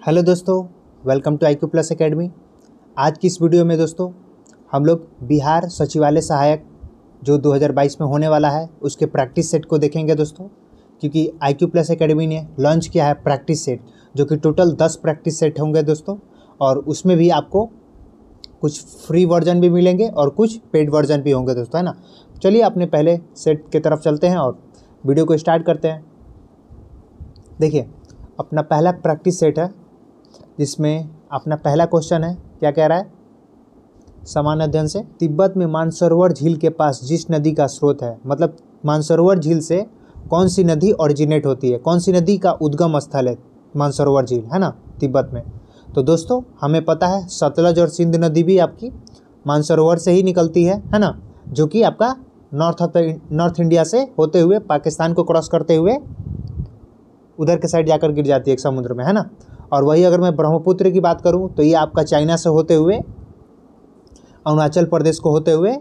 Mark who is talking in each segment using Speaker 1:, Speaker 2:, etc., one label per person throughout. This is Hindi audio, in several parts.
Speaker 1: हेलो दोस्तों, welcome to IQ plus academy. आज की इस वीडियो में दोस्तों हम लोग बिहार सचिवालय सहायक जो 2022 में होने वाला है उसके प्रैक्टिस सेट को देखेंगे दोस्तों, क्योंकि IQ प्लस एकेडमी ने लॉन्च किया है प्रैक्टिस सेट, जो कि टोटल 10 प्रैक्टिस सेट होंगे दोस्तों। और उसमें भी आपको कुछ फ्री वर्जन भी मिलेंगे और कुछ पेड वर्जन भी होंगे दोस्तों, है ना। चलिए अपने पहले सेट की तरफ चलते हैं और वीडियो को स्टार्ट करते हैं। देखिए, अपना पहला प्रैक्टिस सेट है जिसमें अपना पहला क्वेश्चन है, क्या कह रहा है। समान अध्ययन से तिब्बत में मानसरोवर झील के पास जिस नदी का स्रोत है, मतलब मानसरोवर झील से कौन सी नदी ओरिजिनेट होती है, कौन सी नदी का उद्गम स्थल है मानसरोवर झील, है ना, तिब्बत में। तो दोस्तों हमें पता है सतलज और सिंध नदी भी आपकी मानसरोवर से ही निकलती है ना, जो कि आपका नॉर्थ इंडिया से होते हुए पाकिस्तान को क्रॉस करते हुए उधर के साइड जाकर गिर जाती है एक समुद्र में, है ना। और वही अगर मैं ब्रह्मपुत्र की बात करूं तो ये आपका चाइना से होते हुए अरुणाचल प्रदेश को होते हुए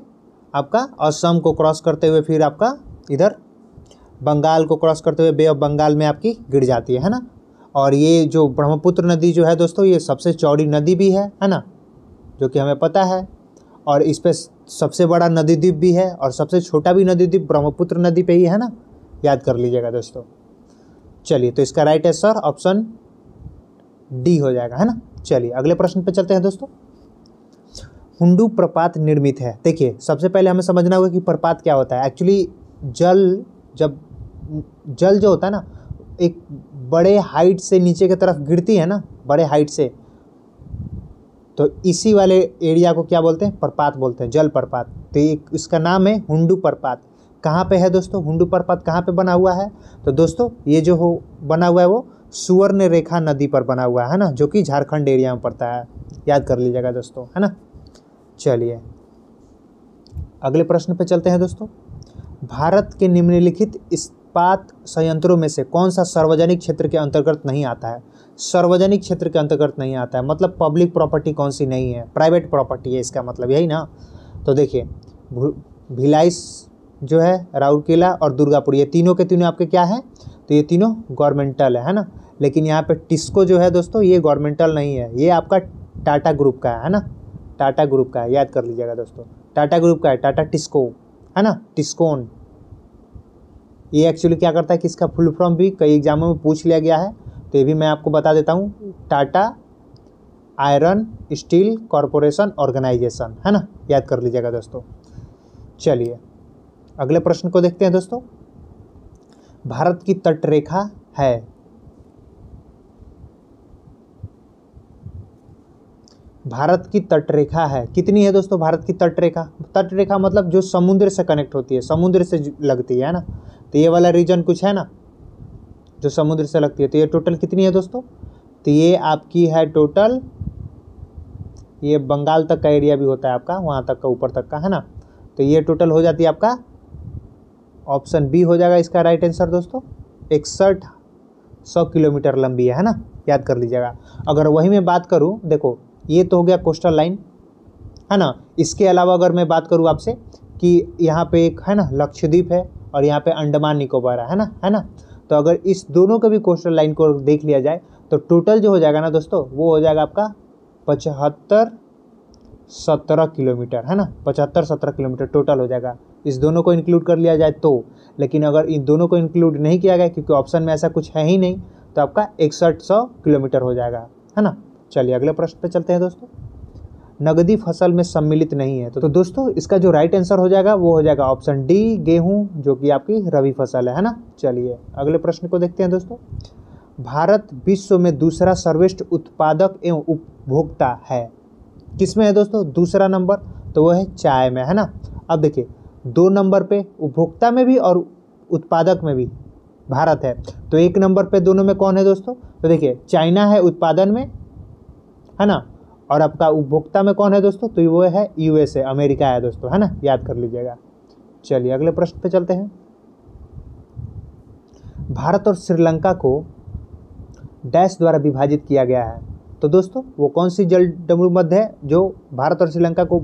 Speaker 1: आपका असम को क्रॉस करते हुए फिर आपका इधर बंगाल को क्रॉस करते हुए बे ऑफ बंगाल में आपकी गिर जाती है ना। और ये जो ब्रह्मपुत्र नदी जो है दोस्तों, ये सबसे चौड़ी नदी भी है ना, जो कि हमें पता है। और इस पर सबसे बड़ा नदी द्वीप भी है और सबसे छोटा भी नदी द्वीप ब्रह्मपुत्र नदी पे ही है ना, याद कर लीजिएगा दोस्तों। चलिए, तो इसका राइट आंसर ऑप्शन डी हो जाएगा, है ना। चलिए अगले प्रश्न पे चलते हैं दोस्तों। हुंडू प्रपात निर्मित है। देखिए, सबसे पहले हमें समझना होगा कि प्रपात क्या होता है। एक्चुअली जल जो होता है ना, एक बड़े हाइट से नीचे की तरफ गिरती है ना, बड़े हाइट से, तो इसी वाले एरिया को क्या बोलते हैं, प्रपात बोलते हैं, जल प्रपात। तो इसका नाम है हुंडू प्रपात। कहाँ पे है दोस्तों हुंडू प्रपात, कहाँ पे बना हुआ है। तो दोस्तों ये जो बना हुआ है वो सुवर्ण रेखा नदी पर बना हुआ है ना, जो कि झारखंड एरिया में पड़ता है, याद कर लीजिएगा दोस्तों, है ना। चलिए अगले प्रश्न पे चलते हैं दोस्तों। भारत के निम्नलिखित इस्पात संयंत्रों में से कौन सा सार्वजनिक क्षेत्र के अंतर्गत नहीं आता है। सार्वजनिक क्षेत्र के अंतर्गत नहीं आता है मतलब पब्लिक प्रॉपर्टी कौन सी नहीं है, प्राइवेट प्रॉपर्टी है, इसका मतलब यही ना। तो देखिए, भिलाई जो है, राउरकेला और दुर्गापुर, ये तीनों के तीनों आपके क्या हैं, तो ये तीनों गवर्नमेंटल है ना। लेकिन यहाँ पे टिस्को जो है दोस्तों, ये गवर्नमेंटल नहीं है, ये आपका टाटा ग्रुप का है ना, टाटा ग्रुप का है, याद कर लीजिएगा दोस्तों। टाटा ग्रुप का है, टाटा टिस्को, है ना, टिस्कोन। ये एक्चुअली क्या करता है कि इसका फुल फॉर्म भी कई एग्जामों में पूछ लिया गया है, तो ये भी मैं आपको बता देता हूँ। Tata iron steel corporation organization, है ना, याद कर लीजिएगा दोस्तों। चलिए अगले प्रश्न को देखते हैं दोस्तों। भारत की तटरेखा है, भारत की तटरेखा है कितनी है दोस्तों। भारत की तटरेखा, तटरेखा मतलब जो समुद्र से कनेक्ट होती है, समुद्र से लगती है ना। तो ये वाला रीजन कुछ है ना जो समुद्र से लगती है, तो ये टोटल कितनी है दोस्तों। तो ये आपकी है टोटल, ये बंगाल तक का एरिया भी होता है आपका, वहाँ तक का, ऊपर तक का, है ना। तो ये टोटल हो जाती है आपका, ऑप्शन बी हो जाएगा इसका राइट आंसर दोस्तों। 6100 किलोमीटर लंबी है ना, याद कर लीजिएगा। अगर वही मैं बात करूँ, देखो ये तो हो गया कोस्टल लाइन, है ना। इसके अलावा अगर मैं बात करूँ आपसे कि यहाँ पे एक है ना लक्षद्वीप है और यहाँ पे अंडमान निकोबार है ना। तो अगर इस दोनों के भी कोस्टल लाइन को देख लिया जाए तो टोटल जो हो जाएगा ना दोस्तों, वो हो जाएगा आपका 75-17 किलोमीटर, है ना। 75-17 किलोमीटर टोटल हो जाएगा, इस दोनों को इंक्लूड कर लिया जाए तो। लेकिन अगर इन दोनों को इंक्लूड नहीं किया गया क्योंकि ऑप्शन में ऐसा कुछ है ही नहीं, तो आपका 6100 किलोमीटर हो जाएगा, है ना। चलिए अगले प्रश्न पे चलते हैं दोस्तों। नगदी फसल में सम्मिलित नहीं है, तो दोस्तों इसका जो राइट आंसर हो जाएगा वो हो जाएगा ऑप्शन डी, गेहूं, जो कि आपकी रबी फसल है ना। चलिए अगले प्रश्न को देखते हैं दोस्तों। भारत विश्व में दूसरा सर्वश्रेष्ठ उत्पादक एवं उपभोक्ता है, किसमें है दोस्तों दूसरा नंबर, तो वो है चाय में, है ना। अब देखिए 2 नंबर पे उपभोक्ता में भी और उत्पादक में भी भारत है, तो 1 नंबर पे दोनों में कौन है दोस्तों। तो देखिए चाइना है उत्पादन में, है ना, और आपका उपभोक्ता में कौन है दोस्तों, तो वो है USA, अमेरिका है दोस्तों, है ना, याद कर लीजिएगा। चलिए अगले प्रश्न पे चलते हैं। भारत और श्रीलंका को डैश द्वारा विभाजित किया गया है, तो दोस्तों वो कौन सी जल डमरू मध्य है जो भारत और श्रीलंका को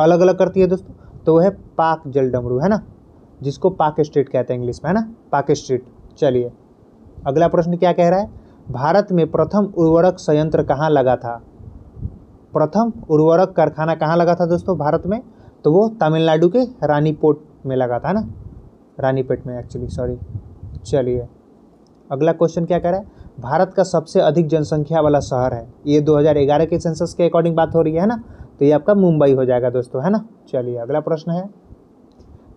Speaker 1: अलग अलग करती है दोस्तों, तो वो है पाक जल डमरू, है ना, जिसको पाक स्ट्रीट कहते हैं इंग्लिश में, है ना, पाक स्ट्रीट। चलिए अगला प्रश्न क्या कह रहा है। भारत में प्रथम उर्वरक संयंत्र कहाँ लगा था? प्रथम उर्वरक कारखाना कहाँ लगा था दोस्तों भारत में? तो वो तमिलनाडु के रानीपेट में लगा था ना, रानीपेट में एक्चुअली, सॉरी। चलिए अगला क्वेश्चन क्या कह रहा है? भारत का सबसे अधिक जनसंख्या वाला शहर है, ये 2011 के सेंसस के अकॉर्डिंग बात हो रही है ना, तो ये आपका मुंबई हो जाएगा दोस्तों, है ना। चलिए अगला प्रश्न है,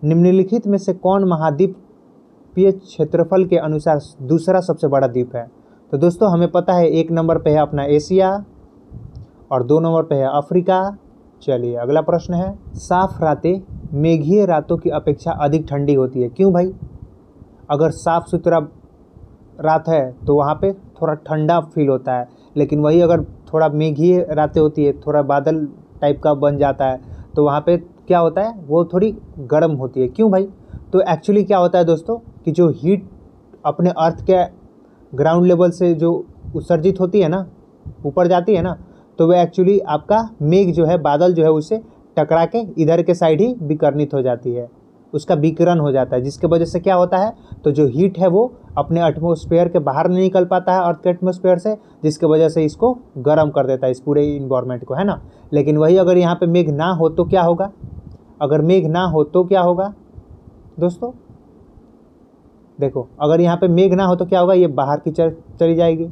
Speaker 1: निम्नलिखित में से कौन महाद्वीपीय क्षेत्रफल के अनुसार दूसरा सबसे बड़ा द्वीप है? तो दोस्तों हमें पता है 1 नंबर पे है अपना एशिया और 2 नंबर पे है अफ्रीका। चलिए अगला प्रश्न है, साफ रातें मेघीय रातों की अपेक्षा अधिक ठंडी होती है, क्यों भाई? अगर साफ सुथरा रात है तो वहाँ पे थोड़ा ठंडा फील होता है, लेकिन वही अगर थोड़ा मेघीय रातें होती है, थोड़ा बादल टाइप का बन जाता है, तो वहाँ पे क्या होता है, वो थोड़ी गर्म होती है, क्यों भाई? तो एक्चुअली क्या होता है दोस्तों कि जो हीट अपने अर्थ के ग्राउंड लेवल से जो उत्सर्जित होती है ना, ऊपर जाती है ना, तो वह एक्चुअली आपका मेघ जो है, बादल जो है, उससे टकरा के इधर के साइड ही विकिरणित हो जाती है, उसका विकिरण हो जाता है, जिसके वजह से क्या होता है, तो जो हीट है वो अपने एटमॉस्फेयर के बाहर नहीं निकल पाता है अर्थ के एटमॉस्फेयर से, जिसके वजह से इसको गर्म कर देता है, इस पूरे इन्वायरमेंट को, है ना। लेकिन वही अगर यहाँ पे मेघ ना हो तो क्या होगा? अगर मेघ ना हो तो क्या होगा दोस्तों? देखो अगर यहाँ पे मेघ ना हो तो क्या होगा, ये बाहर की चली जाएगी,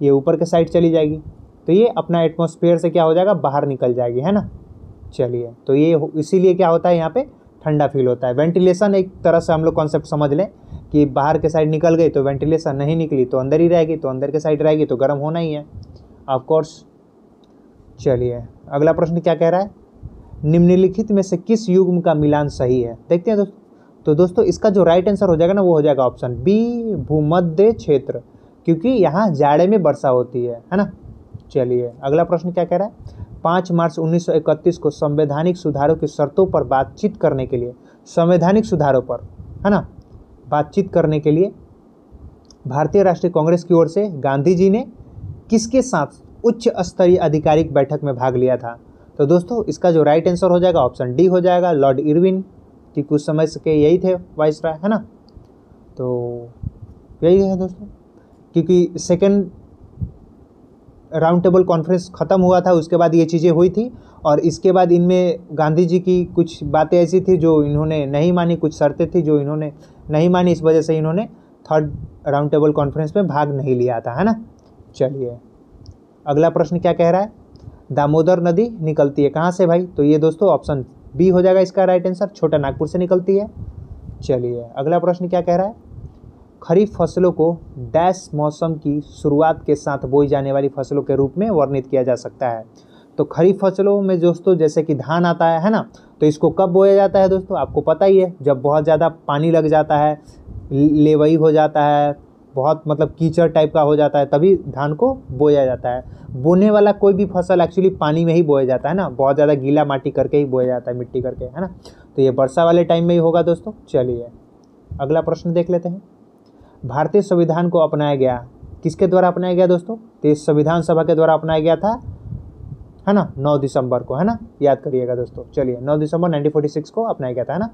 Speaker 1: ये ऊपर के साइड चली जाएगी, तो ये अपना एटमॉस्फेयर से क्या हो जाएगा, बाहर निकल जाएगी, है ना। चलिए तो ये इसीलिए क्या होता है, यहाँ पे ठंडा फील होता है। वेंटिलेशन एक तरह से हम लोग कॉन्सेप्ट समझ लें कि बाहर के साइड निकल गई तो वेंटिलेशन, नहीं निकली तो अंदर ही रहेगी, तो अंदर के साइड रहेगी तो गर्म होना ही है ऑफ कोर्स। चलिए अगला प्रश्न क्या कह रहा है, निम्नलिखित में से किस युग्म का मिलान सही है? देखते हैं दोस्तों। तो दोस्तों इसका जो राइट आंसर हो जाएगा ना, वो हो जाएगा ऑप्शन बी, भूमध्य क्षेत्र, क्योंकि यहाँ जाड़े में वर्षा होती है ना। चलिए अगला प्रश्न क्या कह रहा है, 5 मार्च 1931 को संवैधानिक सुधारों की शर्तों पर बातचीत करने के लिए, संवैधानिक सुधारों पर, है ना, बातचीत करने के लिए भारतीय राष्ट्रीय कांग्रेस की ओर से गांधी जी ने किसके साथ उच्च स्तरीय आधिकारिक बैठक में भाग लिया था? तो दोस्तों इसका जो राइट आंसर हो जाएगा ऑप्शन डी हो जाएगा, लॉर्ड इरविन, कि कुछ समय के यही थे वाइसराय, है ना। तो यही है दोस्तों, क्योंकि सेकेंड राउंड टेबल कॉन्फ्रेंस ख़त्म हुआ था, उसके बाद ये चीज़ें हुई थी, और इसके बाद इनमें गांधी जी की कुछ बातें ऐसी थी जो इन्होंने नहीं मानी, कुछ शर्तें थी जो इन्होंने नहीं मानी, इस वजह से इन्होंने थर्ड राउंड टेबल कॉन्फ्रेंस में भाग नहीं लिया था, है ना। चलिए अगला प्रश्न क्या कह रहा है, दामोदर नदी निकलती है कहाँ से भाई? तो ये दोस्तों ऑप्शन बी हो जाएगा इसका राइट आंसर, छोटा नागपुर से निकलती है। चलिए अगला प्रश्न क्या कह रहा है, खरीफ फसलों को डैश मौसम की शुरुआत के साथ बोई जाने वाली फसलों के रूप में वर्णित किया जा सकता है? तो खरीफ फसलों में दोस्तों जैसे कि धान आता है ना, तो इसको कब बोया जाता है दोस्तों? आपको पता ही है, जब बहुत ज़्यादा पानी लग जाता है, लेवई हो जाता है, बहुत मतलब कीचड़ टाइप का हो जाता है, तभी धान को बोया जाता है। बोने वाला कोई भी फसल एक्चुअली पानी में ही बोया जाता है ना, बहुत ज़्यादा गीला माटी करके ही बोया जाता है, मिट्टी करके, है ना। तो ये वर्षा वाले टाइम में ही होगा दोस्तों। चलिए अगला प्रश्न देख लेते हैं, भारतीय संविधान को अपनाया गया, किसके द्वारा अपनाया गया दोस्तों? तो ये संविधान सभा के द्वारा अपनाया गया था, है ना, 9 दिसंबर को, है ना, याद करिएगा दोस्तों। चलिए 9 दिसंबर 1946 को अपनाया गया था, है ना।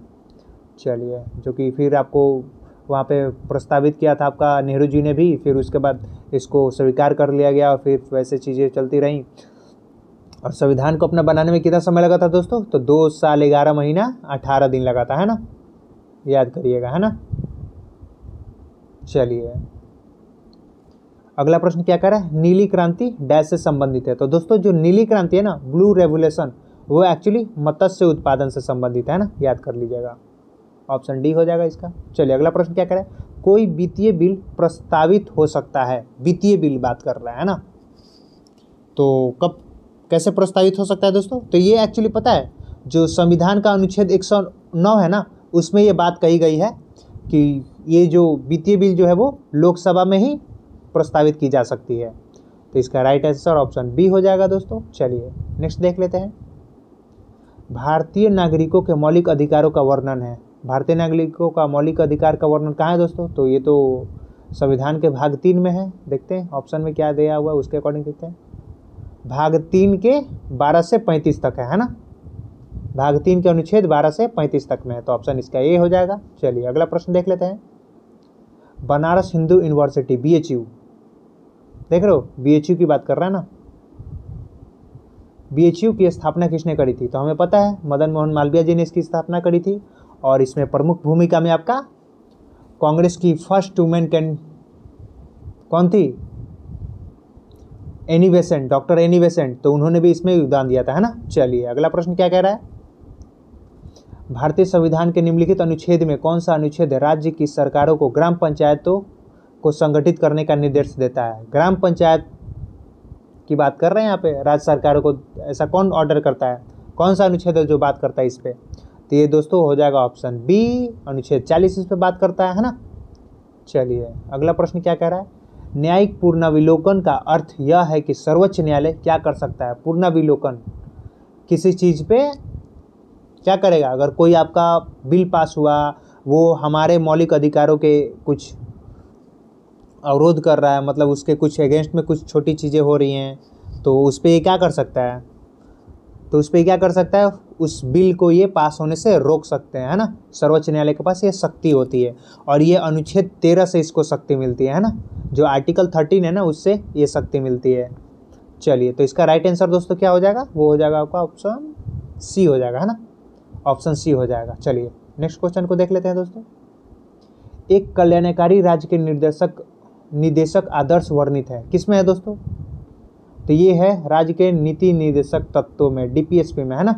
Speaker 1: चलिए जो कि फिर आपको वहाँ पे प्रस्तावित किया था आपका नेहरू जी ने भी, फिर उसके बाद इसको स्वीकार कर लिया गया और फिर वैसे चीज़ें चलती रहीं। और संविधान को अपना बनाने में कितना समय लगा था दोस्तों? तो 2 साल 11 महीना 18 दिन लगा था, है ना, याद करिएगा, है ना। चलिए अगला प्रश्न क्या कर रहा है, नीली क्रांति डैश से संबंधित है? तो दोस्तों जो नीली क्रांति है ना, ब्लू रेवोल्यूशन, वो एक्चुअली मत्स्य उत्पादन से संबंधित है ना, याद कर लीजिएगा, ऑप्शन डी हो जाएगा इसका। चलिए अगला प्रश्न क्या करें, कोई वित्तीय बिल प्रस्तावित हो सकता है, वित्तीय बिल बात कर रहा है ना, तो कब कैसे प्रस्तावित हो सकता है दोस्तों? तो ये एक्चुअली पता है, जो संविधान का अनुच्छेद 109 है ना, उसमें ये बात कही गई है कि ये जो वित्तीय बिल जो है वो लोकसभा में ही प्रस्तावित की जा सकती है। तो इसका राइट आंसर ऑप्शन बी हो जाएगा दोस्तों। चलिए नेक्स्ट देख लेते हैं, भारतीय नागरिकों के मौलिक अधिकारों का वर्णन है। भारतीय नागरिकों का मौलिक अधिकार का वर्णन कहाँ है दोस्तों? तो ये तो संविधान के भाग 3 में है। देखते हैं ऑप्शन में क्या दिया हुआ है, उसके अकॉर्डिंग देखते हैं। भाग 3 के 12 से 35 तक है ना, भाग 3 के अनुच्छेद 12 से 35 तक में है, तो ऑप्शन इसका ए हो जाएगा। चलिए अगला प्रश्न देख लेते हैं, बनारस हिंदू यूनिवर्सिटी BHU देख रहे हो, BHU की बात कर रहा है ना। BHU की स्थापना किसने करी थी? तो हमें पता है मदन मोहन मालवीय जी ने इसकी स्थापना करी थी। और इसमें प्रमुख भूमिका में आपका कांग्रेस की फर्स्ट वुमेन कौन थी? Annie Besant, doctor Annie Besant, तो उन्होंने भी इसमें योगदान दिया था, है ना। चलिए अगला प्रश्न क्या कह रहा है? भारतीय संविधान के निम्नलिखित अनुच्छेद में कौन सा अनुच्छेद राज्य की सरकारों को ग्राम पंचायतों को संगठित करने का निर्देश देता है? ग्राम पंचायत की बात कर रहे हैं यहाँ पे, राज्य सरकारों को ऐसा कौन ऑर्डर करता है? कौन सा अनुच्छेद है जो बात करता है इस पे? तो ये दोस्तों हो जाएगा ऑप्शन बी, अनुच्छेद 40 इस पे बात करता है ना। चलिए अगला प्रश्न क्या कह रहा है? न्यायिक पुनर्विलोकन का अर्थ यह है कि सर्वोच्च न्यायालय क्या कर सकता है? पुनर्विलोकन किसी चीज़ पे क्या करेगा? अगर कोई आपका बिल पास हुआ, वो हमारे मौलिक अधिकारों के कुछ अवरोध कर रहा है, मतलब उसके कुछ अगेंस्ट में कुछ छोटी चीज़ें हो रही हैं, तो उस पर ये क्या कर सकता है? तो उस पर क्या कर सकता है? उस बिल को ये पास होने से रोक सकते हैं, है ना। सर्वोच्च न्यायालय के पास ये शक्ति होती है, और ये अनुच्छेद 13 से इसको शक्ति मिलती है ना। जो आर्टिकल 13 है ना, उससे ये शक्ति मिलती है। चलिए तो इसका राइट आंसर दोस्तों क्या हो जाएगा? वो हो जाएगा आपका ऑप्शन सी हो जाएगा, है ना। ऑप्शन सी हो जाएगा। चलिए नेक्स्ट क्वेश्चन को देख लेते हैं दोस्तों। एक कल्याणकारी राज्य के निदेशक आदर्श वर्णित है, किसमें है दोस्तों? तो ये है राज्य के नीति निर्देशक तत्वों में, DPSP में, है ना।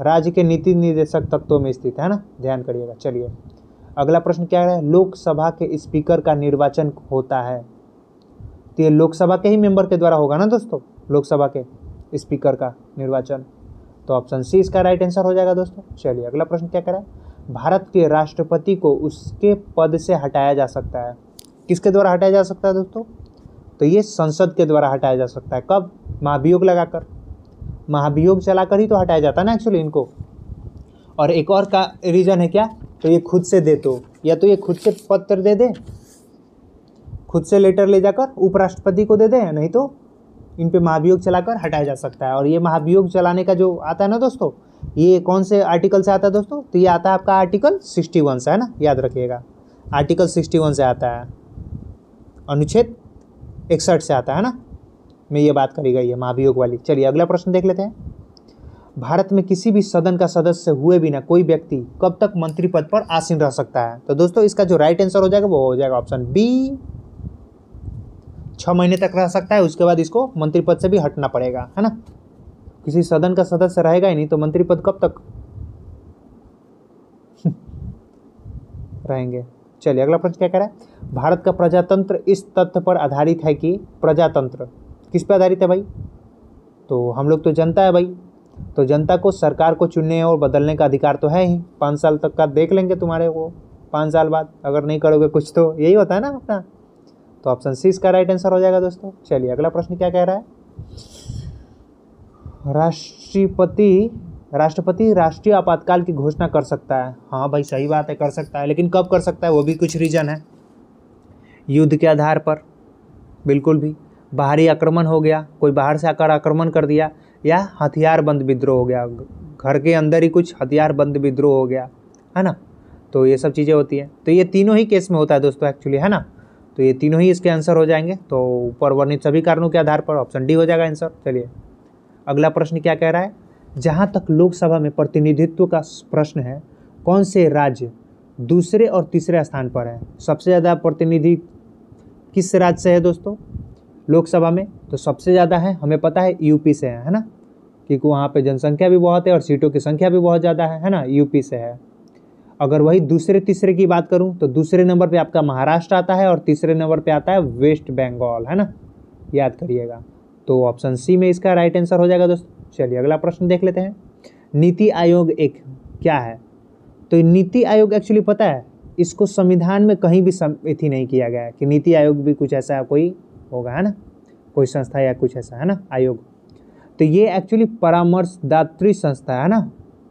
Speaker 1: राज्य के नीति निर्देशक तत्वों में स्थित है ना, ध्यान करिएगा। चलिए अगला प्रश्न क्या है? लोकसभा के स्पीकर का निर्वाचन होता है, तो ये लोकसभा के ही मेंबर के द्वारा होगा ना दोस्तों, लोकसभा के स्पीकर का निर्वाचन। तो ऑप्शन सी इसका राइट आंसर हो जाएगा दोस्तों। चलिए अगला प्रश्न क्या करें? भारत के राष्ट्रपति को उसके पद से हटाया जा सकता है, किसके द्वारा हटाया जा सकता है दोस्तों? तो ये संसद के द्वारा हटाया जा सकता है। कब? महाभियोग लगाकर, महाभियोग चलाकर ही तो हटाया जाता है ना एक्चुअली इनको। और एक और का रीजन है क्या? तो ये खुद से दे, तो या तो ये खुद से पत्र दे दे, खुद से लेटर ले जाकर उपराष्ट्रपति को दे दे, नहीं तो इन पे महाभियोग चलाकर हटाया जा सकता है। और ये महाभियोग चलाने का जो आता है ना दोस्तों, ये कौन से आर्टिकल से आता है दोस्तों? तो ये आता है आपका आर्टिकल 61 से, है ना, याद रखिएगा। आर्टिकल 61 से आता है, अनुच्छेद 61 से आता है ना, में ये बात करी गई है महाभियोग वाली। चलिए अगला प्रश्न देख लेते हैं। भारत में किसी भी सदन का सदस्य हुए बिना कोई व्यक्ति कब तक मंत्री पद पर आसीन रह सकता है? तो दोस्तों इसका जो राइट आंसर हो जाएगा वो हो जाएगा ऑप्शन बी, 6 महीने तक रह सकता है। उसके बाद इसको मंत्री पद से भी हटना पड़ेगा, है ना। किसी सदन का सदस्य रहेगा ही नहीं तो मंत्री पद कब तक रहेंगे। चलिए अगला प्रश्न क्या कह रहा है? भारत का प्रजातंत्र इस तथ्य पर आधारित है कि, प्रजातंत्र किस पे आधारित है भाई? तो हम लोग तो जनता है भाई, तो जनता को सरकार को चुनने और बदलने का अधिकार तो है ही। 5 साल तक का देख लेंगे तुम्हारे को, 5 साल बाद अगर नहीं करोगे कुछ तो यही होता है ना अपना। तो ऑप्शन सी इसका राइट आंसर हो जाएगा दोस्तों। चलिए अगला प्रश्न क्या कह रहा है? राष्ट्रपति राष्ट्रीय आपातकाल की घोषणा कर सकता है। हाँ भाई सही बात है, कर सकता है, लेकिन कब कर सकता है वो भी कुछ रीजन है। युद्ध के आधार पर, बिल्कुल भी, बाहरी आक्रमण हो गया, कोई बाहर से आकर आक्रमण कर दिया, या हथियारबंद विद्रोह हो गया, घर के अंदर ही कुछ हथियारबंद विद्रोह हो गया, है ना। तो ये सब चीज़ें होती हैं। तो ये तीनों ही केस में होता है दोस्तों एक्चुअली, है ना। तो ये तीनों ही इसके आंसर हो जाएंगे। तो ऊपर वर्णित सभी कारणों के आधार पर ऑप्शन डी हो जाएगा आंसर। चलिए अगला प्रश्न क्या कह रहा है? जहाँ तक लोकसभा में प्रतिनिधित्व का प्रश्न है, कौन से राज्य दूसरे और तीसरे स्थान पर है? सबसे ज़्यादा प्रतिनिधि किस राज्य से है दोस्तों लोकसभा में? तो सबसे ज़्यादा है, हमें पता है, यूपी से है ना, क्योंकि वहाँ पे जनसंख्या भी बहुत है और सीटों की संख्या भी बहुत ज़्यादा है ना, यूपी से है। अगर वही दूसरे तीसरे की बात करूं तो दूसरे नंबर पे आपका महाराष्ट्र आता है और तीसरे नंबर पे आता है वेस्ट बंगाल, है ना, याद करिएगा। तो ऑप्शन सी में इसका राइट आंसर हो जाएगा दोस्तों। चलिए अगला प्रश्न देख लेते हैं। नीति आयोग एक क्या है? तो नीति आयोग एक्चुअली पता है, इसको संविधान में कहीं भी अथी नहीं किया गया है कि नीति आयोग भी कुछ ऐसा कोई होगा, है ना, कोई संस्था या कुछ ऐसा, है ना, आयोग। तो ये एक्चुअली परामर्शदात्री संस्था है ना,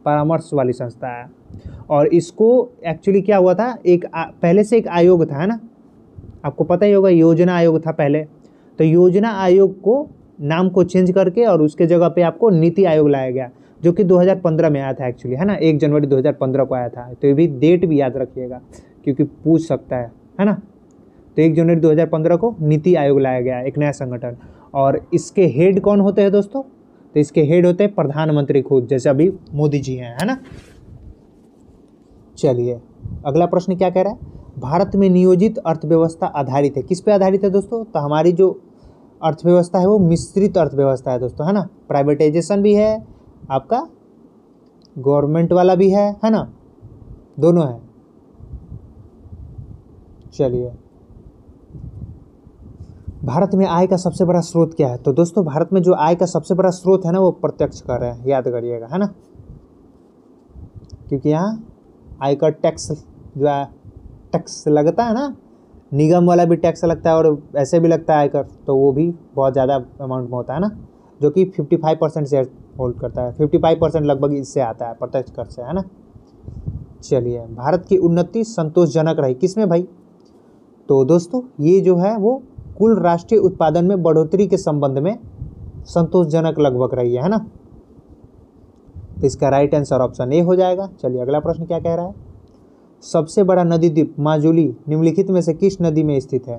Speaker 1: परामर्श वाली संस्था है। और इसको एक्चुअली क्या हुआ था, पहले से एक आयोग था, है ना, आपको पता ही होगा, योजना आयोग था पहले। तो योजना आयोग को नाम को चेंज करके और उसके जगह पे आपको नीति आयोग लाया गया, जो कि 2015 में आया था एक्चुअली, है ना, 1 जनवरी 2015 को आया था। तो ये भी डेट भी याद रखिएगा क्योंकि पूछ सकता है ना। तो 1 जनवरी 2015 को नीति आयोग लाया गया, एक नया संगठन। और इसके हेड कौन होते हैं दोस्तों? तो इसके हेड होते हैं प्रधानमंत्री खुद, जैसे अभी मोदी जी हैं, है ना। चलिए अगला प्रश्न क्या कह रहा है? भारत में नियोजित अर्थव्यवस्था आधारित है, किस पे आधारित है दोस्तों? तो हमारी जो अर्थव्यवस्था है वो मिश्रित अर्थव्यवस्था है दोस्तों, है ना। प्राइवेटाइजेशन भी है, आपका गवर्नमेंट वाला भी है ना, दोनों है। चलिए भारत में आय का सबसे बड़ा स्रोत क्या है? तो दोस्तों भारत में जो आय का सबसे बड़ा स्रोत है ना वो प्रत्यक्ष कर है, याद करिएगा, है ना। क्योंकि यहाँ आयकर टैक्स जो है टैक्स लगता है ना, निगम वाला भी टैक्स लगता है और ऐसे भी लगता है आयकर, तो वो भी बहुत ज़्यादा अमाउंट में होता है ना, जो कि 55% शेयर होल्ड करता है। 55% लगभग इससे आता है, प्रत्यक्ष कर से, है ना। चलिए भारत की उन्नति संतोषजनक रही, किसमें भाई? तो दोस्तों ये जो है वो कुल राष्ट्रीय उत्पादन में बढ़ोतरी के संबंध में संतोषजनक लगभग रही है ना। तो इसका राइट आंसर ऑप्शन ए हो जाएगा। चलिए अगला प्रश्न क्या कह रहा है? सबसे बड़ा नदी द्वीप माजुली निम्नलिखित में से किस नदी में स्थित है?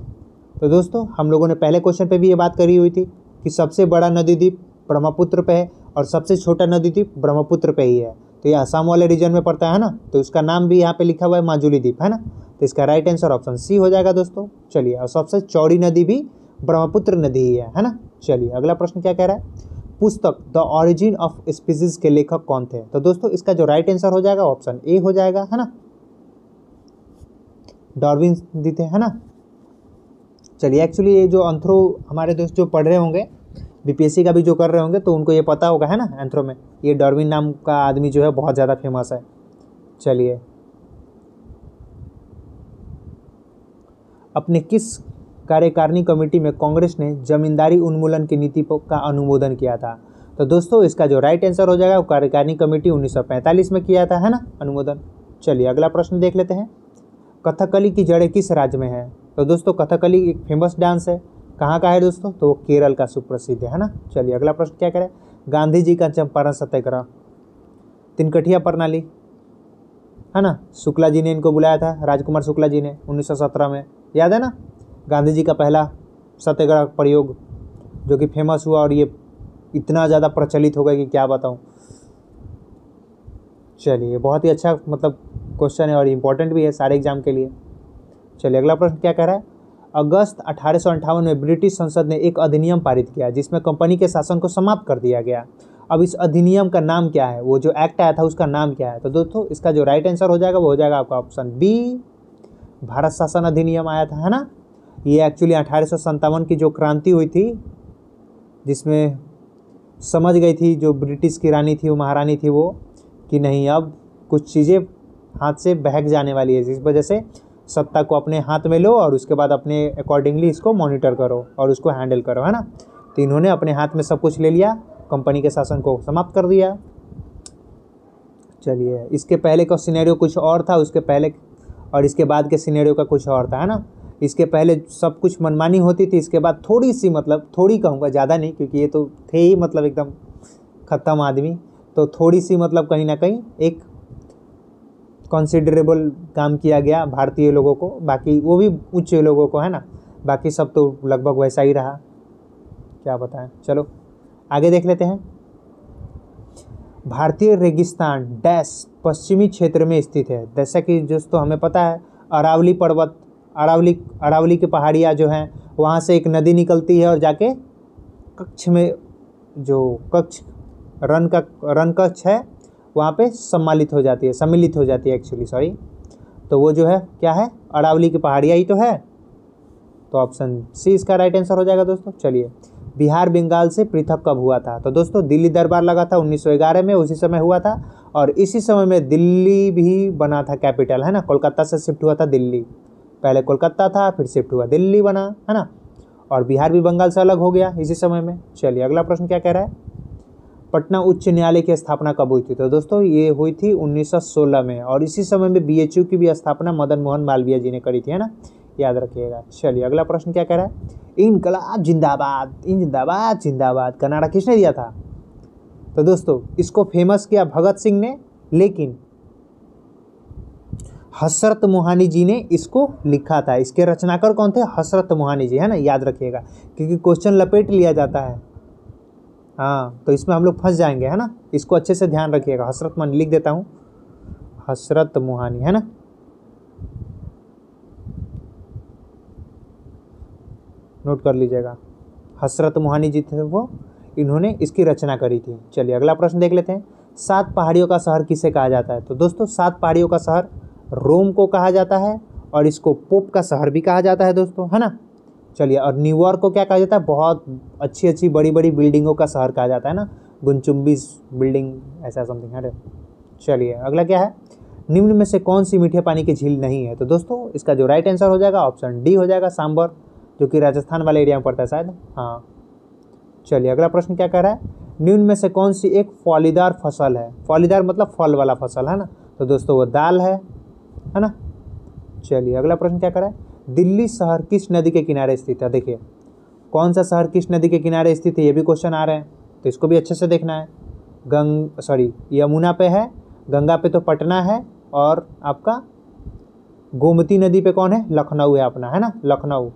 Speaker 1: तो दोस्तों हम लोगों ने पहले क्वेश्चन पे भी ये बात करी हुई थी कि सबसे बड़ा नदी द्वीप ब्रह्मपुत्र पे है और सबसे छोटा नदी द्वीप ब्रह्मपुत्र पे ही है। तो ये असम वाले रीजन में पड़ता है ना, तो उसका नाम भी यहाँ पे लिखा हुआ है माजुली द्वीप, है ना। तो इसका राइट आंसर ऑप्शन सी हो जाएगा दोस्तों। चलिए और सबसे चौड़ी नदी भी ब्रह्मपुत्र नदी ही है ना। चलिए अगला प्रश्न क्या कह रहा है? पुस्तक द ऑरिजिन ऑफ स्पीसीज के लेखक कौन थे? तो दोस्तों इसका जो राइट आंसर हो जाएगा ऑप्शन ए हो जाएगा, है ना, डार्विन दी थे, है ना। चलिए एक्चुअली ये जो एंथ्रो हमारे दोस्त जो पढ़ रहे होंगे, बीपीएससी का भी जो कर रहे होंगे, तो उनको ये पता होगा, है ना। एंथ्रो में ये डार्विन नाम का आदमी जो है बहुत ज़्यादा फेमस है। चलिए अपने किस कार्यकारिणी कमेटी में कांग्रेस ने जमींदारी उन्मूलन की नीति का अनुमोदन किया था? तो दोस्तों इसका जो राइट आंसर हो जाएगा वो कार्यकारिणी कमेटी 1945 में किया था, है ना, अनुमोदन। चलिए अगला प्रश्न देख लेते हैं। कथकली की जड़ें किस राज्य में है? तो दोस्तों कथकली एक फेमस डांस है, कहाँ का है दोस्तों? तो वो केरल का सुप्रसिद्ध है ना। चलिए अगला प्रश्न क्या करें? गांधी जी का चंपारण सत्याग्रह, तिनकठिया प्रणाली, है ना, शुक्ला जी ने इनको बुलाया था, राजकुमार शुक्ला जी ने 1917 में, याद है ना। गांधी जी का पहला सत्याग्रह प्रयोग जो कि फेमस हुआ और ये इतना ज़्यादा प्रचलित हो गया कि क्या बताऊँ। चलिए बहुत ही अच्छा मतलब क्वेश्चन है और इम्पोर्टेंट भी है सारे एग्जाम के लिए। चलिए अगला प्रश्न क्या कह रहा है? अगस्त 1858 में ब्रिटिश संसद ने एक अधिनियम पारित किया जिसमें कंपनी के शासन को समाप्त कर दिया गया। अब इस अधिनियम का नाम क्या है? वो जो एक्ट आया था उसका नाम क्या है? तो दोस्तों इसका जो राइट आंसर हो जाएगा वो हो जाएगा आपका ऑप्शन बी, भारत शासन अधिनियम आया था, है ना। ये एक्चुअली 1857 की जो क्रांति हुई थी जिसमें समझ गई थी जो ब्रिटिश की रानी थी, वो महारानी थी, वो कि नहीं अब कुछ चीज़ें हाथ से बहक जाने वाली है, जिस वजह से सत्ता को अपने हाथ में लो और उसके बाद अपने अकॉर्डिंगली इसको मॉनिटर करो और उसको हैंडल करो, है ना। तो इन्होंने अपने हाथ में सब कुछ ले लिया, कंपनी के शासन को समाप्त कर दिया। चलिए इसके पहले का सिनेरियो कुछ और था, उसके पहले और इसके बाद के सिनेरियो का कुछ और था, है ना। इसके पहले सब कुछ मनमानी होती थी, इसके बाद थोड़ी सी मतलब थोड़ी कहूँगा, ज़्यादा नहीं, क्योंकि ये तो थे ही मतलब एकदम ख़त्म आदमी, तो थोड़ी सी मतलब कहीं ना कहीं एक कंसिडरेबल काम किया गया भारतीय लोगों को, बाकी वो भी उच्च लोगों को, है ना, बाकी सब तो लगभग वैसा ही रहा, क्या बताएं। चलो आगे देख लेते हैं। भारतीय रेगिस्तान डैश पश्चिमी क्षेत्र में स्थित है। जैसा कि दोस्तों हमें पता है अरावली पर्वत, अरावली की पहाड़ियाँ जो हैं वहाँ से एक नदी निकलती है और जाके कच्छ में जो कच्छ रण कच्छ है वहाँ पे सम्मिलित हो जाती है एक्चुअली, सॉरी। तो वो जो है क्या है? अरावली की पहाड़ियाँ ही तो है, तो ऑप्शन सी इसका राइट आंसर हो जाएगा दोस्तों। चलिए बिहार बंगाल से पृथक कब हुआ था? तो दोस्तों दिल्ली दरबार लगा था 1911 में, उसी समय हुआ था और इसी समय में दिल्ली भी बना था कैपिटल, है ना। कोलकाता से शिफ्ट हुआ था दिल्ली, पहले कोलकाता था फिर शिफ्ट हुआ दिल्ली बना, है ना, और बिहार भी बंगाल से अलग हो गया इसी समय में। चलिए अगला प्रश्न क्या कह रहा है? पटना उच्च न्यायालय की स्थापना कब हुई थी? तो दोस्तों ये हुई थी 1916 में और इसी समय में बीएचयू की भी स्थापना मदन मोहन मालवीय जी ने करी थी, है ना, याद रखिएगा। चलिए अगला प्रश्न क्या कह रहा है? इनकलाब जिंदाबाद, जिंदाबाद जिंदाबाद का नारा किसने दिया था? तो दोस्तों इसको फेमस किया भगत सिंह ने, लेकिन हसरत मोहानी जी ने इसको लिखा था। इसके रचनाकार कौन थे? हसरत मोहानी जी, है ना, याद रखिएगा, क्योंकि क्वेश्चन लपेट लिया जाता है। हाँ, तो इसमें हम लोग फंस जाएंगे, है ना, इसको अच्छे से ध्यान रखिएगा। हसरत मोहानी लिख देता हूँ, हसरत मोहानी, है ना। नोट कर लीजिएगा, हसरत मोहानी जी थे वो, इन्होंने इसकी रचना करी थी। चलिए अगला प्रश्न देख लेते हैं। 7 पहाड़ियों का शहर किसे कहा जाता है? तो दोस्तों 7 पहाड़ियों का शहर रोम को कहा जाता है, और इसको पोप का शहर भी कहा जाता है दोस्तों, है ना। चलिए, और न्यूयॉर्क को क्या कहा जाता है? बहुत अच्छी अच्छी बड़ी बड़ी बिल्डिंगों का शहर कहा जाता है ना, गुनचुम्बी बिल्डिंग, ऐसा समथिंग है। चलिए अगला क्या है? निम्न में से कौन सी मीठे पानी की झील नहीं है? तो दोस्तों इसका जो राइट आंसर हो जाएगा ऑप्शन डी हो जाएगा, सांबर, जो कि राजस्थान वाले एरिया में पड़ता है शायद। हाँ, चलिए अगला प्रश्न क्या कह रहा है? निम्न में से कौन सी एक फलीदार फसल है? फलीदार मतलब फल वाला फसल, है ना। तो दोस्तों वो दाल है ना। चलिए अगला प्रश्न क्या कर रहा है? दिल्ली शहर किस नदी के किनारे स्थित है? देखिए कौन सा शहर किस नदी के किनारे स्थित है, ये भी क्वेश्चन आ रहे हैं, तो इसको भी अच्छे से देखना है। यमुना पे है, गंगा पे तो पटना है, और आपका गोमती नदी पे कौन है? लखनऊ है अपना, है ना, लखनऊ,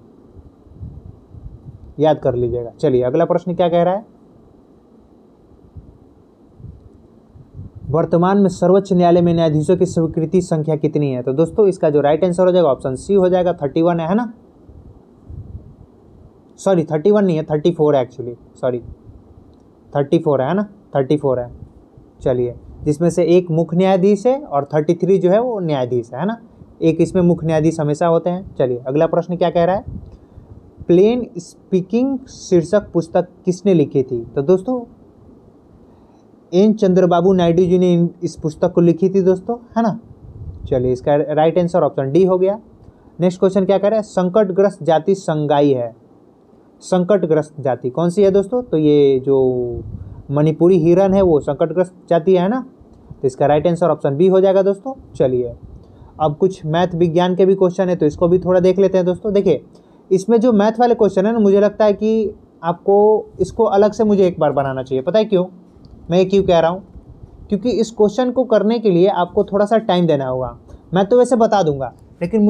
Speaker 1: याद कर लीजिएगा। चलिए अगला प्रश्न क्या कह रहा है? वर्तमान में सर्वोच्च न्यायालय में न्यायाधीशों की स्वीकृति संख्या कितनी है? तो दोस्तों इसका जो राइट आंसर हो जाएगा ऑप्शन सी हो जाएगा, 31 है ना। सॉरी 31 नहीं है, 34 है एक्चुअली, सॉरी 34 है ना, 34 है। चलिए, जिसमें से एक मुख्य न्यायाधीश है और 33 जो है वो न्यायाधीश है ना, एक इसमें मुख्य न्यायाधीश हमेशा होते हैं। चलिए अगला प्रश्न क्या कह रहा है? प्लेन स्पीकिंग शीर्षक पुस्तक किसने लिखी थी? तो दोस्तों एन चंद्रबाबू नायडू जी ने इस पुस्तक को लिखी थी दोस्तों, है ना। चलिए इसका राइट आंसर ऑप्शन डी हो गया। नेक्स्ट क्वेश्चन क्या कह रहा है? संकटग्रस्त जाति संगाई है। संकटग्रस्त जाति कौन सी है दोस्तों? तो ये जो मणिपुरी हिरन है वो संकटग्रस्त जाति है ना, तो इसका राइट आंसर ऑप्शन बी हो जाएगा दोस्तों। चलिए अब कुछ मैथ विज्ञान के भी क्वेश्चन है, तो इसको भी थोड़ा देख लेते हैं दोस्तों। देखिए इसमें जो मैथ वाले क्वेश्चन है ना, मुझे लगता है कि आपको इसको अलग से मुझे एक बार बनाना चाहिए। पता है क्यों मैं ये क्यों कह रहा हूँ? क्योंकि इस क्वेश्चन को करने के लिए आपको थोड़ा सा टाइम देना होगा। मैं तो वैसे बता दूंगा, लेकिन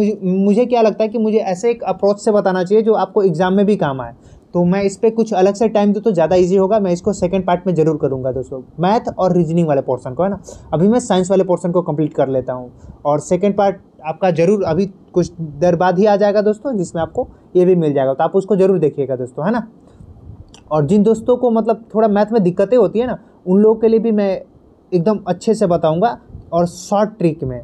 Speaker 1: मुझे क्या लगता है कि मुझे ऐसे एक अप्रोच से बताना चाहिए जो आपको एग्जाम में भी काम आए। तो मैं इस पर कुछ अलग से टाइम दूँ तो ज़्यादा इजी होगा। मैं इसको सेकंड पार्ट में जरूर करूँगा दोस्तों, मैथ और रीजनिंग वाले पोर्शन को, है ना। अभी मैं साइंस वाले पोर्शन को कंप्लीट कर लेता हूँ, और सेकंड पार्ट आपका जरूर अभी कुछ देर बाद ही आ जाएगा दोस्तों, जिसमें आपको ये भी मिल जाएगा, तो आप उसको जरूर देखिएगा दोस्तों, है ना। और जिन दोस्तों को मतलब थोड़ा मैथ में दिक्कतें होती है ना, उन लोगों के लिए भी मैं एकदम अच्छे से बताऊंगा, और शॉर्ट ट्रिक में,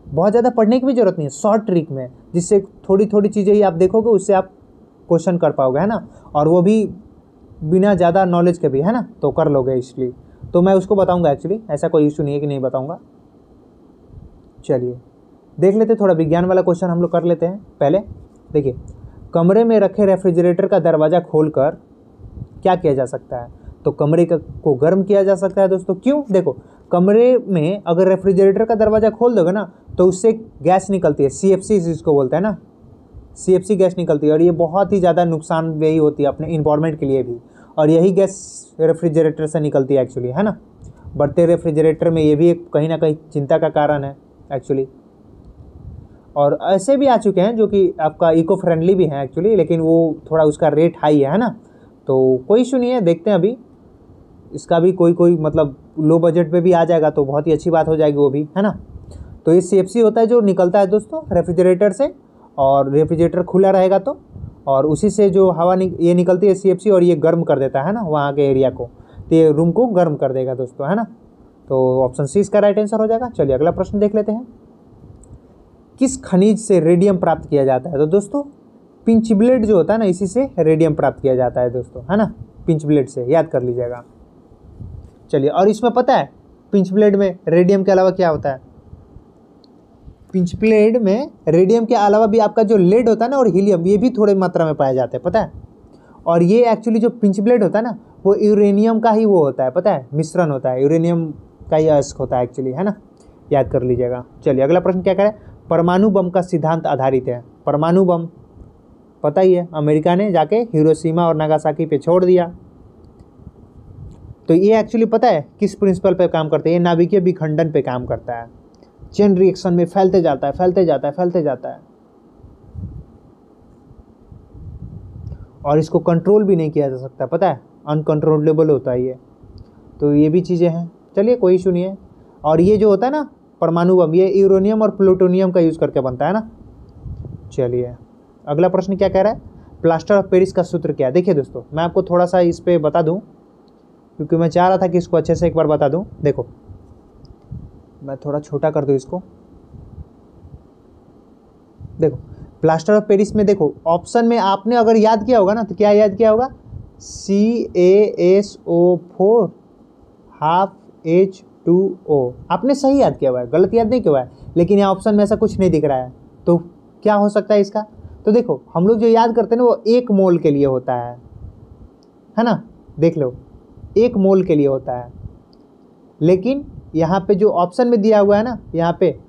Speaker 1: बहुत ज़्यादा पढ़ने की भी ज़रूरत नहीं है, शॉर्ट ट्रिक में, जिससे थोड़ी थोड़ी चीज़ें ही आप देखोगे उससे आप क्वेश्चन कर पाओगे, है ना, और वो भी बिना ज़्यादा नॉलेज के भी, है ना, तो कर लोगे। इसलिए तो मैं उसको बताऊंगा एक्चुअली, ऐसा कोई इशू नहीं है कि नहीं बताऊंगा। चलिए देख लेते, थोड़ा विज्ञान वाला क्वेश्चन हम लोग कर लेते हैं पहले। देखिए, कमरे में रखे रेफ्रिजरेटर का दरवाज़ा खोलकर क्या किया जा सकता है? तो कमरे को गर्म किया जा सकता है दोस्तों। क्यों? देखो, कमरे में अगर रेफ्रिजरेटर का दरवाज़ा खोल दोगे ना, तो उससे गैस निकलती है, CFC जिसको बोलते हैं ना, CFC गैस निकलती है, और ये बहुत ही ज़्यादा नुकसानदेही होती है अपने इन्वायरमेंट के लिए भी, और यही गैस रेफ्रिजरेटर से निकलती है एक्चुअली, है ना। बढ़ते रेफ्रिजरेटर में ये भी एक कहीं ना कहीं चिंता का कारण है एक्चुअली। और ऐसे भी आ चुके हैं जो कि आपका इको फ्रेंडली भी हैं एक्चुअली, लेकिन वो थोड़ा उसका रेट हाई है ना, तो कोई इशू नहीं है, देखते हैं अभी इसका भी कोई मतलब लो बजट पे भी आ जाएगा तो बहुत ही अच्छी बात हो जाएगी वो भी, है ना। तो ये CFC होता है जो निकलता है दोस्तों रेफ्रिजरेटर से, और रेफ्रिजरेटर खुला रहेगा तो, और उसी से जो हवा ये निकलती है CFC, और ये गर्म कर देता है ना वहाँ के एरिया को, तो ये रूम को गर्म कर देगा दोस्तों, है ना। तो ऑप्शन सी इसका राइट आंसर हो जाएगा। चलिए अगला प्रश्न देख लेते हैं। किस खनिज से रेडियम प्राप्त किया जाता है? तो दोस्तों पिंच ब्लेड जो होता है ना, इसी से रेडियम प्राप्त किया जाता है दोस्तों, है ना, पिंच ब्लेड से, याद कर लीजिएगा। चलिए, और इसमें पता है पिंच ब्लेड में रेडियम के अलावा क्या होता है? पिंच ब्लेड में रेडियम के अलावा भी आपका जो लेड होता है ना और हीलियम, ये भी थोड़े मात्रा में पाए जाते हैं, पता है। और ये एक्चुअली जो पिंच ब्लेड होता है ना, वो यूरेनियम का ही वो होता है, पता है, मिश्रण होता है, यूरेनियम का ही अयस्क होता है एक्चुअली, है ना, याद कर लीजिएगा। चलिए अगला प्रश्न क्या करें? परमाणु बम का सिद्धांत आधारित है। परमाणु बम पता ही है, अमेरिका ने जाके हिरोशिमा और नागासाकी पे छोड़ दिया। तो ये एक्चुअली पता है किस प्रिंसिपल पे काम करता है? ये नाभिकीय विखंडन पे काम करता है। चेन रिएक्शन में फैलते जाता है, फैलते जाता है, फैलते जाता है, और इसको कंट्रोल भी नहीं किया जा सकता, पता है, अनकंट्रोलेबल होता है ये। तो ये भी चीज़ें हैं, चलिए कोई इशू नहीं है। और ये जो होता है ना परमाणु बम, ये यूरेनियम और प्लूटोनियम का यूज़ करके बनता है ना। चलिए अगला प्रश्न क्या कह रहा है, प्लास्टर ऑफ पेरिस का सूत्र क्या है। देखिए दोस्तों, मैं आपको थोड़ा सा इस पर बता दूं, क्योंकि मैं चाह रहा था कि इसको अच्छे से एक बार बता दूं। देखो मैं थोड़ा छोटा कर दूं इसको। देखो प्लास्टर ऑफ पेरिस में देखो ऑप्शन में आपने अगर याद किया होगा ना, तो क्या याद किया होगा, CaSO4 H2O। आपने सही याद किया हुआ है, गलत याद नहीं किया हुआ है। लेकिन यहाँ ऑप्शन में ऐसा कुछ नहीं दिख रहा है, तो क्या हो सकता है इसका। तो देखो हम लोग जो याद करते हैं ना, वो 1 मोल के लिए होता है ना, देख लो 1 मोल के लिए होता है। लेकिन यहाँ पे जो ऑप्शन में दिया हुआ है ना, यहाँ पे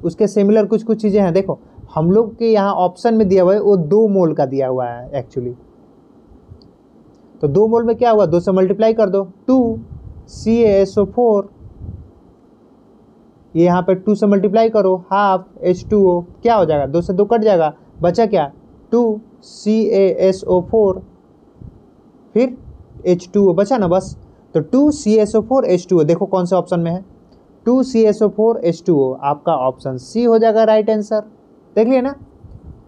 Speaker 1: उसके सिमिलर कुछ कुछ चीज़ें हैं। देखो हम लोग के यहाँ ऑप्शन में दिया हुआ है वो 2 मोल का दिया हुआ है एक्चुअली। तो 2 मोल में क्या हुआ, 2 से मल्टीप्लाई कर दो, 2 CaSO4, ये यहाँ पे 2 से मल्टीप्लाई करो, हाफ H2O, क्या हो जाएगा, 2 से 2 कट जाएगा, बचा क्या, 2 CaSO4 फिर H2O बचा ना बस। तो 2 CaSO4 H2O, देखो कौन से ऑप्शन में है, 2 CaSO4 H2O, आपका ऑप्शन सी हो जाएगा राइट आंसर। देख लिया ना,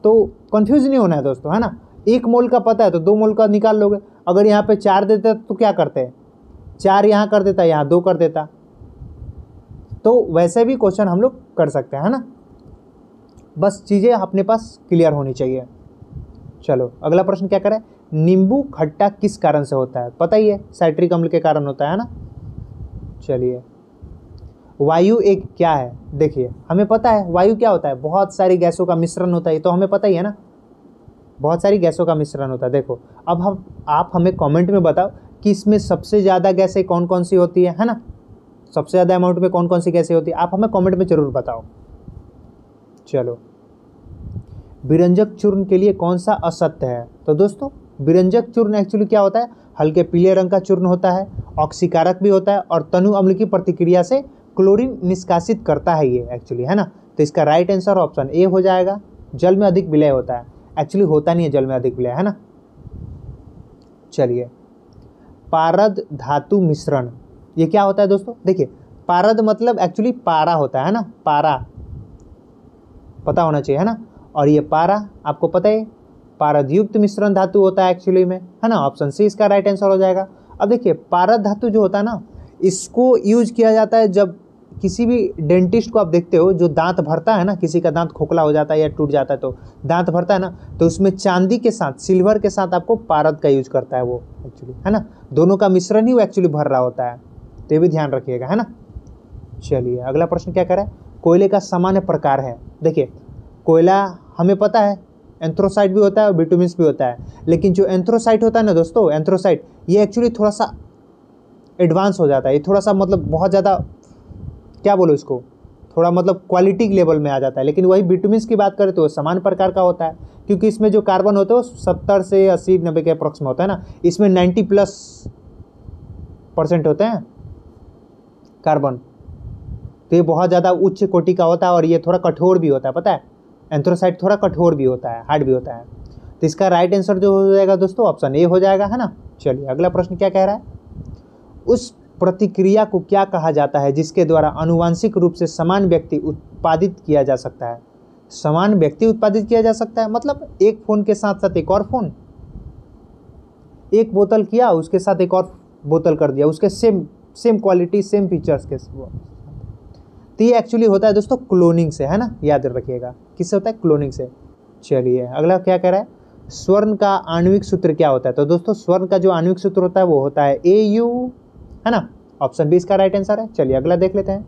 Speaker 1: तो कंफ्यूज नहीं होना है दोस्तों, है ना। 1 मोल का पता है तो 2 मोल का निकाल लोगे। अगर यहाँ पे 4 देते तो क्या करते हैं, 4 यहाँ कर देता, यहाँ 2 कर देता। तो वैसे भी क्वेश्चन हम लोग कर सकते हैं, है ना। बस चीज़ें अपने पास क्लियर होनी चाहिए। चलो अगला प्रश्न क्या करें, नींबू खट्टा किस कारण से होता है, पता ही है, साइट्रिक अम्ल के कारण होता है ना। चलिए वायु एक क्या है, देखिए हमें पता है वायु क्या होता है, बहुत सारी गैसों का मिश्रण होता है, तो हमें पता ही है ना, बहुत सारी गैसों का मिश्रण होता है। देखो अब आप हमें कमेंट में बताओ कि इसमें सबसे ज़्यादा गैसें कौन कौन सी होती है ना, सबसे ज़्यादा अमाउंट में कौन कौन सी गैसें होती है, आप हमें कमेंट में ज़रूर बताओ। चलो विरंजक चूर्ण के लिए कौन सा असत्य है, तो दोस्तों विरंजक चूर्ण एक्चुअली क्या होता है, हल्के पीले रंग का चूर्ण होता है, ऑक्सीकारक भी होता है, और तनु अम्ल की प्रतिक्रिया से क्लोरीन निष्कासित करता है ये एक्चुअली, है ना। तो इसका राइट आंसर ऑप्शन ए हो जाएगा, जल में अधिक विलय होता है, एक्चुअली होता नहीं है जल में अधिक विलय, है ना। चलिए पारद धातु मिश्रण, ये क्या होता है दोस्तों, देखिए पारद मतलब एक्चुअली पारा होता है ना, पारा पता होना चाहिए, है ना। और ये पारा आपको पता है पारदयुक्त मिश्रण धातु होता है एक्चुअली में, है ना। ऑप्शन सी इसका राइट आंसर हो जाएगा। अब देखिए पारद धातु जो होता है ना, इसको यूज किया जाता है जब किसी भी डेंटिस्ट को आप देखते हो जो दांत भरता है ना, किसी का दांत खोखला हो जाता है या टूट जाता है तो दांत भरता है ना, तो उसमें चांदी के साथ सिल्वर के साथ आपको पारद का यूज करता है वो एक्चुअली, है ना। दोनों का मिश्रण ही वो एक्चुअली भर रहा होता है, तो ये भी ध्यान रखिएगा, है ना। चलिए अगला प्रश्न क्या करें, कोयले का सामान्य प्रकार है। देखिए कोयला हमें पता है एंथ्रोसाइट भी होता है और बिटुमिन्स भी होता है, लेकिन जो एंथ्रोसाइट होता है ना दोस्तों, एंथ्रोसाइट ये एक्चुअली थोड़ा सा एडवांस हो जाता है, ये थोड़ा सा मतलब बहुत ज़्यादा क्या बोलो इसको, थोड़ा मतलब क्वालिटी लेवल में आ जाता है। लेकिन वही बिटुमिन्स की बात करें तो समान प्रकार का होता है, क्योंकि इसमें जो कार्बन होते हैं वो 70 से 80-90 के अप्रॉक्स में होता है ना, इसमें 90+% होते हैं कार्बन, तो ये बहुत ज़्यादा उच्च कोटि का होता है और ये थोड़ा कठोर भी होता है, पता है एंथ्रोसाइट थोड़ा कठोर भी होता है, हार्ड भी होता है। तो इसका राइट आंसर जो हो जाएगा दोस्तों ऑप्शन ए हो जाएगा, है ना। चलिए अगला प्रश्न क्या कह रहा है, उस प्रतिक्रिया को क्या कहा जाता है जिसके द्वारा आनुवांशिक रूप से समान व्यक्ति उत्पादित किया जा सकता है। समान व्यक्ति उत्पादित किया जा सकता है मतलब एक फ़ोन के साथ साथ एक और फ़ोन, एक बोतल किया उसके साथ एक और बोतल कर दिया, उसके सेम क्वालिटी सेम फीचर्स के, तो ये एक्चुअली होता है दोस्तों क्लोनिंग से, है ना, याद रखिएगा किससे होता है, क्लोनिंग से। चलिए अगला क्या कह रहा है, स्वर्ण का आणविक सूत्र क्या होता है, तो दोस्तों स्वर्ण का जो आणविक सूत्र होता है वो होता है AU, है ना। ऑप्शन बी इसका राइट आंसर है। चलिए अगला देख लेते हैं,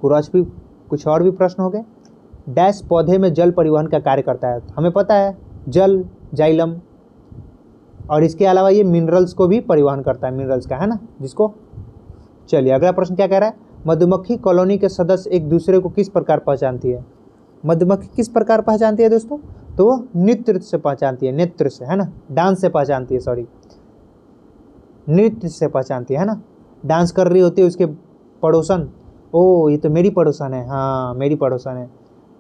Speaker 1: कुछ और भी प्रश्न हो गए। डैश पौधे में जल परिवहन का कार्य करता है, हमें पता है जल जाइलम, और इसके अलावा ये मिनरल्स को भी परिवहन करता है, मिनरल्स का, है ना, जिसको। चलिए अगला प्रश्न क्या कह रहा है, मधुमक्खी कॉलोनी के सदस्य एक दूसरे को किस प्रकार पहचानती है। मधुमक्खी किस प्रकार पहचानती है दोस्तों, तो वो नृत्य से पहचानती है, नृत्य से, है ना, डांस से पहचानती है, सॉरी नृत्य से पहचानती है ना। डांस कर रही होती है उसके पड़ोसन, ओ ये तो मेरी पड़ोसन है, हाँ मेरी पड़ोसन है।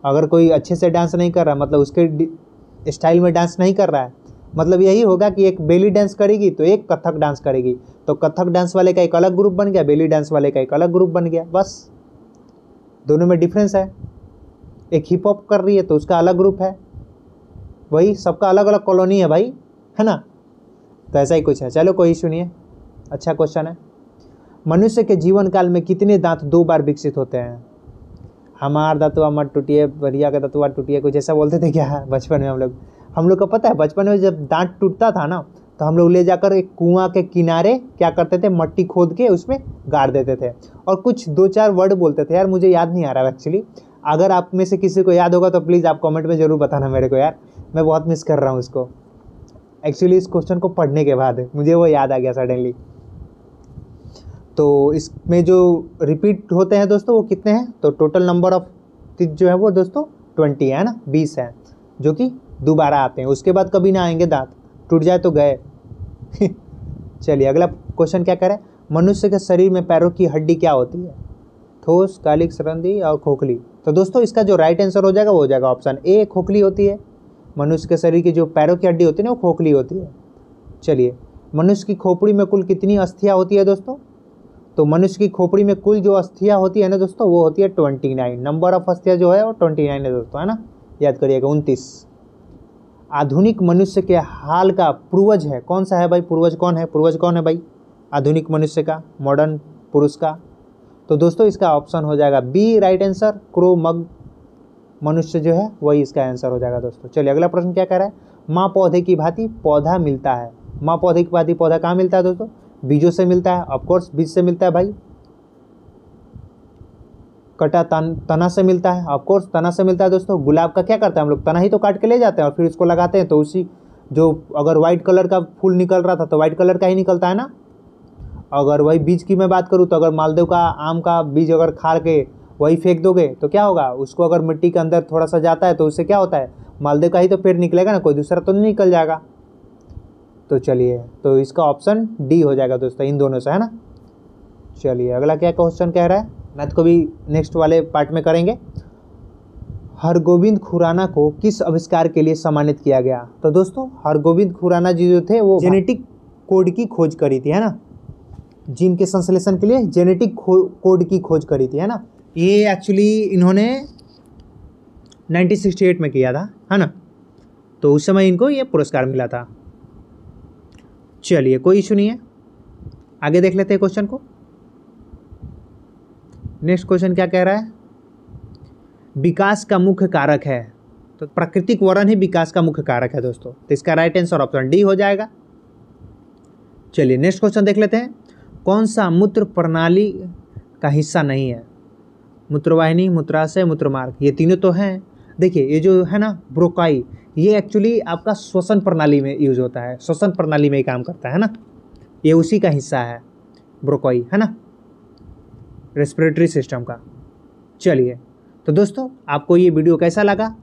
Speaker 1: अगर कोई अच्छे से डांस नहीं कर रहा, मतलब उसके स्टाइल में डांस नहीं कर रहा है, मतलब यही होगा कि एक बेली डांस करेगी तो एक कथक डांस करेगी, तो कथक डांस वाले का एक अलग ग्रुप बन गया, बेली डांस वाले का एक अलग ग्रुप बन गया, बस दोनों में डिफरेंस है। एक हिप हॉप कर रही है तो उसका अलग ग्रुप है, वही सबका अलग अलग कॉलोनी है भाई, है ना। तो ऐसा ही कुछ है। चलो कोई इशू नहीं है, अच्छा क्वेश्चन है। मनुष्य के जीवन काल में कितने दांत 2 बार विकसित होते हैं? हमार दांतवा मत टूटिए, बढ़िया का दांतवा टूटिए, कुछ ऐसा बोलते थे क्या बचपन में हम लोग को पता है, बचपन में जब दांत टूटता था ना तो हम लोग ले जाकर एक कुआं के किनारे क्या करते थे, मट्टी खोद के उसमें गाड़ देते थे और कुछ 2-4 वर्ड बोलते थे, यार मुझे याद नहीं आ रहा एक्चुअली। अगर आप में से किसी को याद होगा तो प्लीज़ आप कमेंट में ज़रूर बताना मेरे को, यार मैं बहुत मिस कर रहा हूँ उसको। एक्चुअली इस क्वेश्चन को पढ़ने के बाद मुझे वो याद आ गया सडनली। तो इसमें जो रिपीट होते हैं दोस्तों वो कितने हैं, तो टोटल नंबर ऑफ टीथ जो है वो दोस्तों 20 है ना, 20 है, जो कि दोबारा आते हैं, उसके बाद कभी ना आएंगे, दांत टूट जाए तो गए। चलिए अगला क्वेश्चन क्या करें, मनुष्य के शरीर में पैरों की हड्डी क्या होती है? ठोस, कालिक, संधि और खोखली। तो दोस्तों इसका जो राइट आंसर हो जाएगा वो हो जाएगा ऑप्शन ए, खोखली होती है। मनुष्य के शरीर की जो पैरों की हड्डी होती है ना वो खोखली होती है। चलिए, मनुष्य की खोपड़ी में कुल कितनी अस्थियां होती है दोस्तों? तो मनुष्य की खोपड़ी में कुल जो अस्थियां होती है ना दोस्तों वो होती है 29। नंबर ऑफ अस्थियां जो है वो 29 है दोस्तों, है ना, याद करिएगा 29। आधुनिक मनुष्य के हाल का पूर्वज है कौन सा है भाई? पूर्वज कौन है, पूर्वज कौन है भाई आधुनिक मनुष्य का, मॉडर्न पुरुष का? तो दोस्तों इसका ऑप्शन हो जाएगा बी राइट आंसर, क्रो मग मनुष्य जो है वही इसका आंसर हो जाएगा दोस्तों। चलिए अगला प्रश्न क्या कह रहा है, माँ पौधे की भांति पौधा मिलता है। माँ पौधे की भांति पौधा कहाँ मिलता है दोस्तों? बीजों से मिलता है, ऑफकोर्स बीज से मिलता है भाई। कटा तना से मिलता है, ऑफकोर्स तना से मिलता है दोस्तों। गुलाब का क्या करते हैं हम लोग, तना ही तो काट के ले जाते हैं और फिर उसको लगाते हैं, तो उसी जो अगर वाइट कलर का फूल निकल रहा था तो वाइट कलर का ही निकलता है ना। अगर वही बीज की मैं बात करूँ तो अगर मालदेव का आम का बीज अगर खार के वही फेंक दोगे तो क्या होगा, उसको अगर मिट्टी के अंदर थोड़ा सा जाता है तो उससे क्या होता है, मालदेव का ही तो पेड़ निकलेगा ना, कोई दूसरा तो नहीं निकल जाएगा। तो चलिए, तो इसका ऑप्शन डी हो जाएगा दोस्तों, इन दोनों से, है ना। चलिए अगला क्या क्वेश्चन कह रहा है, मैथ को भी नेक्स्ट वाले पार्ट में करेंगे। हरगोविंद खुराना को किस आविष्कार के लिए सम्मानित किया गया? तो दोस्तों हरगोविंद खुराना जी जो थे वो जेनेटिक कोड की खोज करी थी, है ना, जीन के संश्लेषण के लिए जेनेटिक कोड की खोज करी थी, है ना। ये एक्चुअली इन्होंने 1968 में किया था, है ना, तो उस समय इनको ये पुरस्कार मिला था। चलिए कोई इशू नहीं है, आगे देख लेते हैं क्वेश्चन को। नेक्स्ट क्वेश्चन क्या कह रहा है, विकास का मुख्य कारक है। तो प्राकृतिक वर्ण ही विकास का मुख्य कारक है दोस्तों, तो इसका राइट आंसर ऑप्शन डी हो जाएगा। चलिए नेक्स्ट क्वेश्चन देख लेते हैं, कौन सा मूत्र प्रणाली का हिस्सा नहीं है? मूत्रवाहिनी, मूत्राशय, मूत्रमार्ग, ये तीनों तो हैं। देखिए ये जो है ना ब्रोकाई, ये एक्चुअली आपका श्वसन प्रणाली में यूज होता है, श्वसन प्रणाली में ही काम करता है ना, ये उसी का हिस्सा है ब्रोकाई, है ना, रेस्पिरेटरी सिस्टम का। चलिए तो दोस्तों आपको ये वीडियो कैसा लगा